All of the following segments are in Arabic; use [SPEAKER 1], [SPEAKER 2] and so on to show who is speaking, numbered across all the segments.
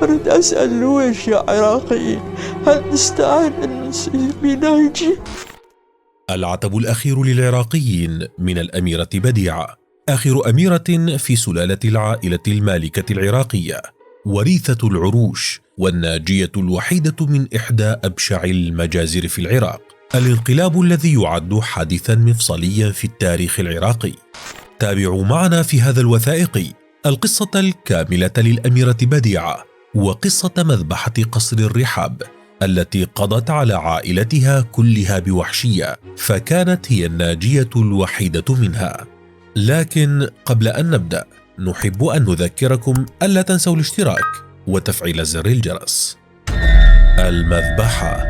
[SPEAKER 1] أريد أسأل لويش يا عراقيين، هل نستعد أن نصير بناجي؟
[SPEAKER 2] العتب الأخير للعراقيين من الأميرة بديعة، آخر أميرة في سلالة العائلة المالكة العراقية، وريثة العروش والناجية الوحيدة من إحدى أبشع المجازر في العراق، الانقلاب الذي يعد حادثا مفصليا في التاريخ العراقي. تابعوا معنا في هذا الوثائقي القصة الكاملة للأميرة بديعة، وقصة مذبحة قصر الرحاب التي قضت على عائلتها كلها بوحشية، فكانت هي الناجية الوحيدة منها. لكن قبل أن نبدأ نحب أن نذكركم ألا تنسوا الاشتراك وتفعيل زر الجرس. المذبحة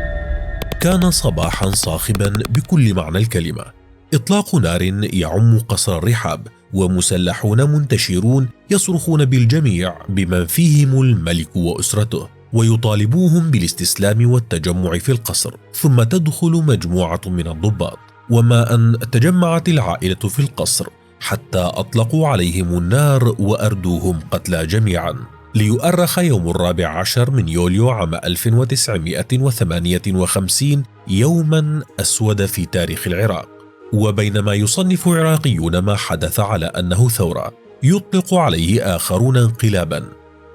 [SPEAKER 2] كان صباحا صاخبا بكل معنى الكلمة، إطلاق نار يعم قصر الرحاب، ومسلحون منتشرون يصرخون بالجميع بمن فيهم الملك وأسرته، ويطالبوهم بالاستسلام والتجمع في القصر. ثم تدخل مجموعة من الضباط، وما أن تجمعت العائلة في القصر حتى أطلقوا عليهم النار وأردوهم قتلى جميعا، ليؤرخ يوم 14 من يوليو عام 1958 يوما أسود في تاريخ العراق. وبينما يصنف عراقيون ما حدث على أنه ثورة، يطلق عليه آخرون انقلابا.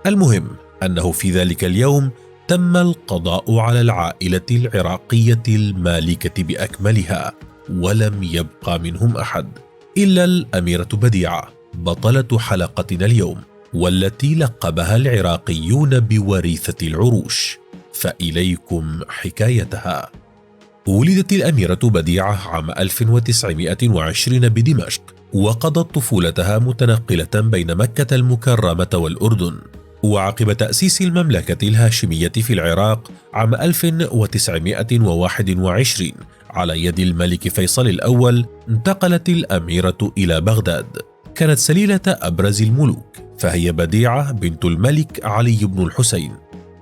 [SPEAKER 2] المهم أنه في ذلك اليوم تم القضاء على العائلة العراقية المالكة بأكملها، ولم يبقى منهم أحد إلا الأميرة بديعة، بطلة حلقتنا اليوم، والتي لقبها العراقيون بوريثة العروش. فإليكم حكايتها. ولدت الأميرة بديعة عام 1920 بدمشق، وقضت طفولتها متنقلة بين مكة المكرمة والأردن. وعقب تأسيس المملكة الهاشمية في العراق عام 1921 على يد الملك فيصل الأول، انتقلت الأميرة إلى بغداد. كانت سليلة أبرز الملوك، فهي بديعة بنت الملك علي بن الحسين.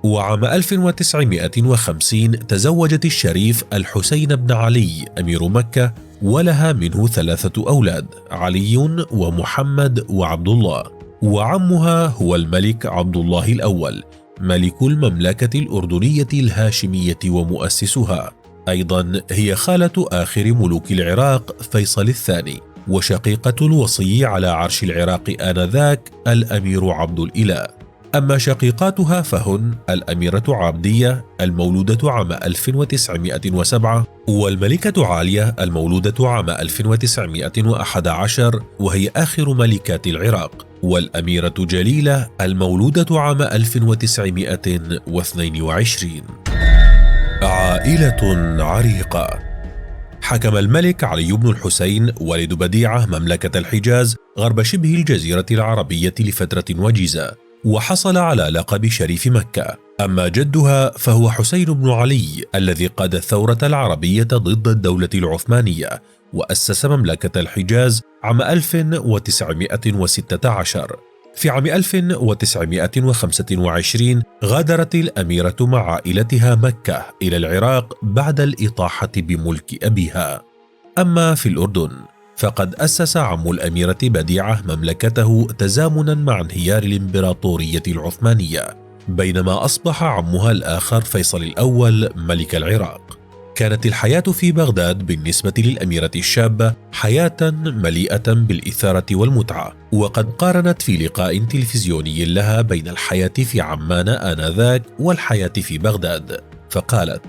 [SPEAKER 2] وعام 1950 تزوجت الشريف الحسين بن علي أمير مكة، ولها منه 3 أولاد، علي ومحمد وعبد الله. وعمها هو الملك عبد الله الأول، ملك المملكة الأردنية الهاشمية ومؤسسها. أيضا هي خالة آخر ملوك العراق فيصل الثاني، وشقيقة الوصي على عرش العراق آنذاك الأمير عبد الإله. أما شقيقاتها فهن الأميرة عابدية المولودة عام 1907، والملكة عالية المولودة عام 1911 وهي آخر ملكات العراق، والأميرة جليلة المولودة عام 1922. عائلة عريقة. حكم الملك علي بن الحسين والد بديعة مملكة الحجاز غرب شبه الجزيرة العربية لفترة وجيزة، وحصل على لقب شريف مكة. أما جدها فهو حسين بن علي الذي قاد الثورة العربية ضد الدولة العثمانية، وأسس مملكة الحجاز عام 1916. في عام 1925 غادرت الأميرة مع عائلتها مكة إلى العراق بعد الإطاحة بملك أبيها. أما في الأردن فقد أسس عم الأميرة بديعة مملكته تزامنا مع انهيار الإمبراطورية العثمانية، بينما أصبح عمها الآخر فيصل الأول ملك العراق. كانت الحياة في بغداد بالنسبة للأميرة الشابة حياة مليئة بالإثارة والمتعة، وقد قارنت في لقاء تلفزيوني لها بين الحياة في عمان آنذاك والحياة في بغداد، فقالت: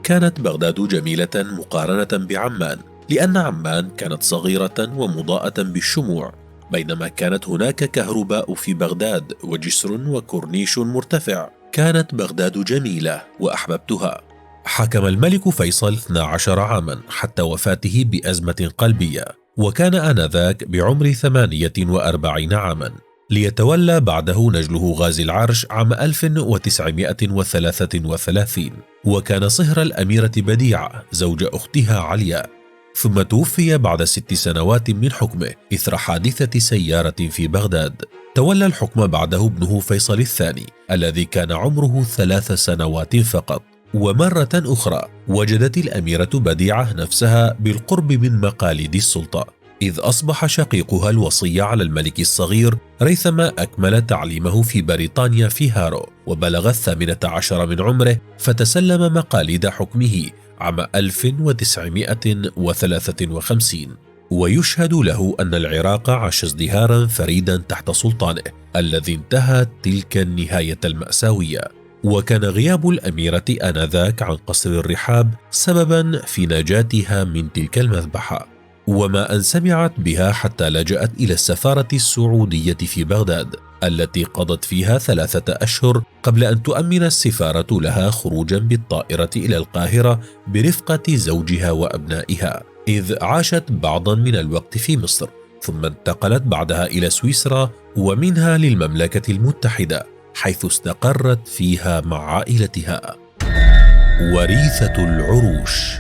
[SPEAKER 2] كانت بغداد جميلة مقارنة بعمان، لأن عمان كانت صغيرة ومضاءة بالشموع، بينما كانت هناك كهرباء في بغداد وجسر وكورنيش مرتفع. كانت بغداد جميلة وأحببتها. حكم الملك فيصل 12 عاما حتى وفاته بأزمة قلبية، وكان آنذاك بعمر 48 عاما، ليتولى بعده نجله غازي العرش عام 1933، وكان صهر الأميرة بديعة زوج أختها علياء. ثم توفي بعد 6 سنوات من حكمه إثر حادثة سيارة في بغداد. تولى الحكم بعده ابنه فيصل الثاني الذي كان عمره 3 سنوات فقط. ومرة أخرى وجدت الأميرة بديعة نفسها بالقرب من مقاليد السلطة، إذ أصبح شقيقها الوصي على الملك الصغير ريثما أكمل تعليمه في بريطانيا في هارو، وبلغ 18 من عمره، فتسلم مقاليد حكمه عام 1953. ويشهد له أن العراق عاش ازدهارا فريدا تحت سلطانه الذي انتهت تلك النهاية المأساوية. وكان غياب الأميرة آنذاك عن قصر الرحاب سببا في نجاتها من تلك المذبحة، وما أن سمعت بها حتى لجأت إلى السفارة السعودية في بغداد التي قضت فيها 3 أشهر قبل أن تؤمن السفارة لها خروجا بالطائرة إلى القاهرة برفقة زوجها وأبنائها، إذ عاشت بعضا من الوقت في مصر، ثم انتقلت بعدها إلى سويسرا ومنها للمملكة المتحدة حيث استقرت فيها مع عائلتها. وريثة العروش.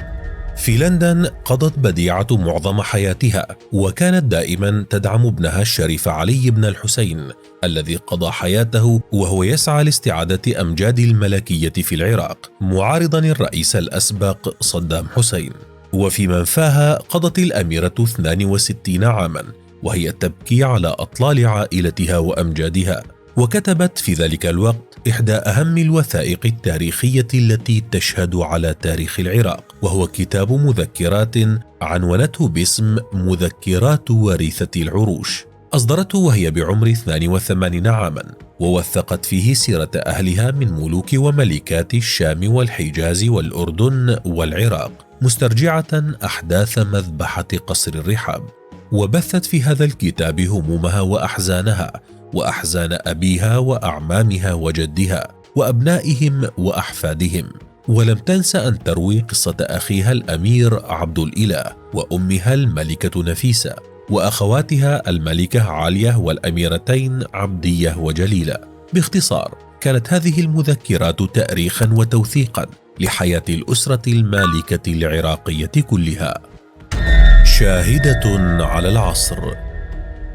[SPEAKER 2] في لندن قضت بديعة معظم حياتها، وكانت دائما تدعم ابنها الشريف علي بن الحسين الذي قضى حياته وهو يسعى لاستعادة أمجاد الملكية في العراق معارضا الرئيس الأسبق صدام حسين. وفي منفاها قضت الأميرة 62 عاما وهي تبكي على أطلال عائلتها وأمجادها، وكتبت في ذلك الوقت إحدى أهم الوثائق التاريخية التي تشهد على تاريخ العراق، وهو كتاب مذكرات عنونته باسم مذكرات وريثة العروش، أصدرته وهي بعمر 82 عاما، ووثقت فيه سيرة أهلها من ملوك وملكات الشام والحجاز والأردن والعراق، مسترجعة أحداث مذبحة قصر الرحاب. وبثت في هذا الكتاب همومها وأحزانها وأحزان أبيها وأعمامها وجدها وأبنائهم وأحفادهم، ولم تنس أن تروي قصة أخيها الأمير عبد الإله وأمها الملكة نفيسة وأخواتها الملكة عالية والأميرتين عبدية وجليلة. باختصار، كانت هذه المذكرات تأريخا وتوثيقا لحياة الأسرة المالكة العراقية كلها. شاهدة على العصر.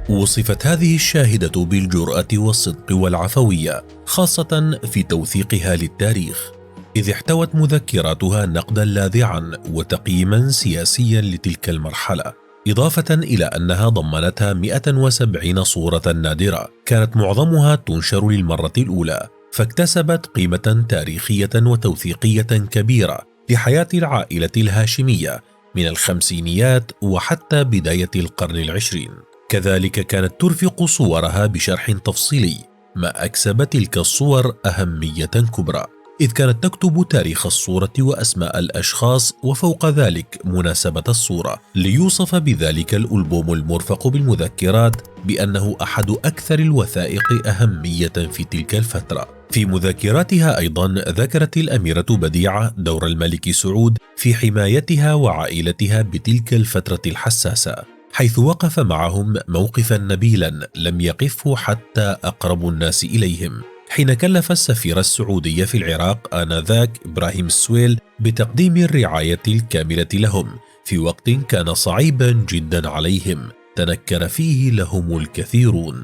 [SPEAKER 2] وصفت هذه الشاهدة بالجرأة والصدق والعفوية، خاصة في توثيقها للتاريخ، إذ احتوت مذكراتها نقدا لاذعا وتقييما سياسيا لتلك المرحلة، إضافة إلى أنها ضمنتها 170 صورة نادرة كانت معظمها تنشر للمرة الأولى، فاكتسبت قيمة تاريخية وتوثيقية كبيرة لحياة العائلة الهاشمية من الخمسينيات وحتى بداية القرن العشرين. كذلك كانت ترفق صورها بشرح تفصيلي، ما أكسب تلك الصور أهمية كبرى، إذ كانت تكتب تاريخ الصورة وأسماء الأشخاص وفوق ذلك مناسبة الصورة، ليوصف بذلك الألبوم المرفق بالمذكرات بأنه أحد أكثر الوثائق أهمية في تلك الفترة. في مذكراتها أيضا ذكرت الأميرة بديعة دور الملك سعود في حمايتها وعائلتها بتلك الفترة الحساسة، حيث وقف معهم موقفا نبيلا لم يقفه حتى أقرب الناس إليهم، حين كلف السفير السعودي في العراق آنذاك إبراهيم السويل بتقديم الرعاية الكاملة لهم في وقت كان صعيبا جدا عليهم تنكر فيه لهم الكثيرون.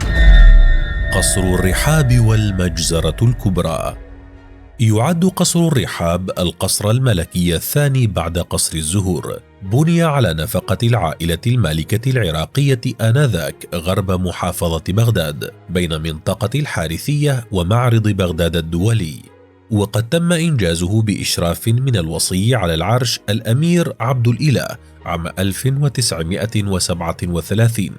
[SPEAKER 2] قصر الرحاب والمجزرة الكبرى. يعد قصر الرحاب القصر الملكي الثاني بعد قصر الزهور، بني على نفقة العائلة المالكة العراقية آنذاك غرب محافظة بغداد بين منطقة الحارثية ومعرض بغداد الدولي، وقد تم إنجازه بإشراف من الوصي على العرش الأمير عبد الإله عام 1937.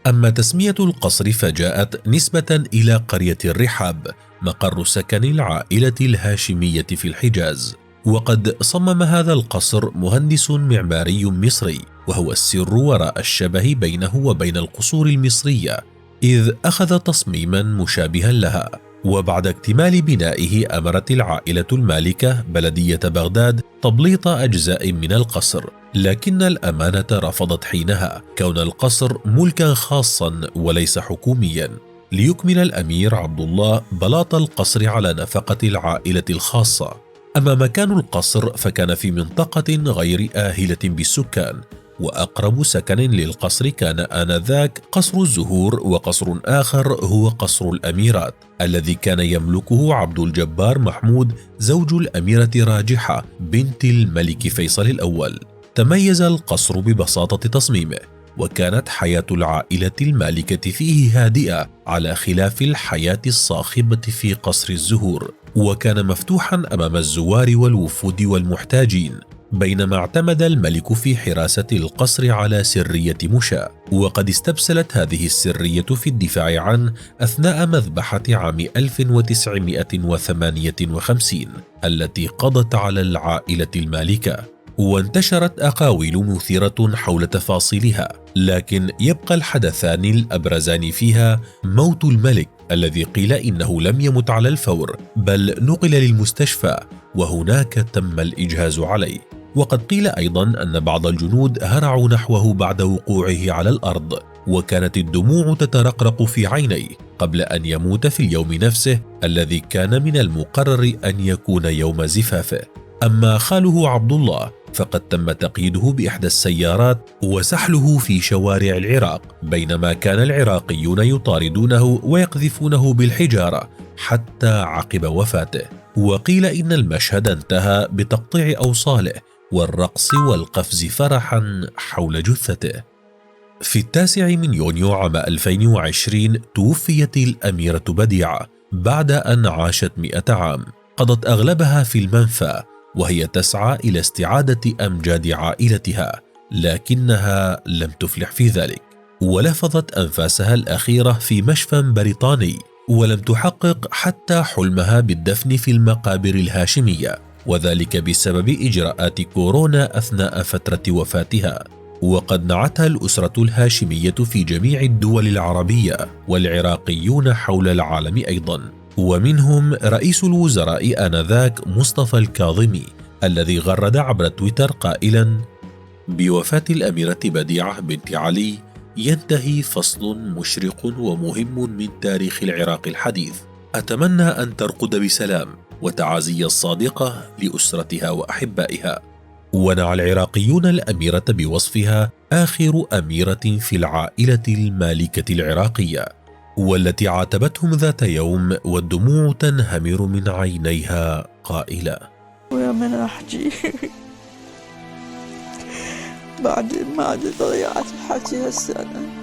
[SPEAKER 2] أما تسمية القصر فجاءت نسبة إلى قرية الرحاب مقر سكن العائلة الهاشمية في الحجاز، وقد صمم هذا القصر مهندس معماري مصري، وهو السر وراء الشبه بينه وبين القصور المصرية، إذ أخذ تصميما مشابها لها. وبعد اكتمال بنائه أمرت العائلة المالكة بلدية بغداد تبليط أجزاء من القصر، لكن الأمانة رفضت حينها كون القصر ملكا خاصا وليس حكوميا، ليكمل الأمير عبد الله بلاط القصر على نفقة العائلة الخاصة. أما مكان القصر فكان في منطقة غير آهلة بالسكان، وأقرب سكن للقصر كان آنذاك قصر الزهور، وقصر آخر هو قصر الأميرات الذي كان يملكه عبد الجبار محمود زوج الأميرة راجحة بنت الملك فيصل الأول. تميز القصر ببساطة تصميمه، وكانت حياة العائلة المالكة فيه هادئة على خلاف الحياة الصاخبة في قصر الزهور، وكان مفتوحا أمام الزوار والوفود والمحتاجين، بينما اعتمد الملك في حراسة القصر على سرية مشاة، وقد استبسلت هذه السرية في الدفاع عنه أثناء مذبحة عام 1958 التي قضت على العائلة المالكة. وانتشرت أقاويل مثيرة حول تفاصيلها، لكن يبقى الحدثان الأبرزان فيها موت الملك الذي قيل إنه لم يمت على الفور بل نقل للمستشفى وهناك تم الإجهاز عليه، وقد قيل أيضا أن بعض الجنود هرعوا نحوه بعد وقوعه على الأرض، وكانت الدموع تترقرق في عينيه قبل أن يموت في اليوم نفسه الذي كان من المقرر أن يكون يوم زفافه. أما خاله عبد الله فقد تم تقييده بإحدى السيارات وسحله في شوارع العراق، بينما كان العراقيون يطاردونه ويقذفونه بالحجارة حتى عقب وفاته. وقيل إن المشهد انتهى بتقطيع أوصاله والرقص والقفز فرحا حول جثته. في 9 يونيو عام 2020 توفيت الأميرة بديعة بعد أن عاشت 100 عام، قضت أغلبها في المنفى وهي تسعى إلى استعادة أمجاد عائلتها، لكنها لم تفلح في ذلك، ولفظت أنفاسها الأخيرة في مشفى بريطاني، ولم تحقق حتى حلمها بالدفن في المقابر الهاشمية، وذلك بسبب إجراءات كورونا أثناء فترة وفاتها. وقد نعتها الأسرة الهاشمية في جميع الدول العربية والعراقيون حول العالم أيضا، ومنهم رئيس الوزراء آنذاك مصطفى الكاظمي الذي غرد عبر تويتر قائلا: بوفاة الأميرة بديعة بنت علي ينتهي فصل مشرق ومهم من تاريخ العراق الحديث، أتمنى أن ترقد بسلام، وتعازي الصادقة لأسرتها وأحبائها. ونعى العراقيون الأميرة بوصفها آخر أميرة في العائلة المالكة العراقية، والتي عاتبتهم ذات يوم والدموع تنهمر من عينيها قائلة:
[SPEAKER 1] ويا من أحجي بعد ما ضيعت حالتي هالسنة.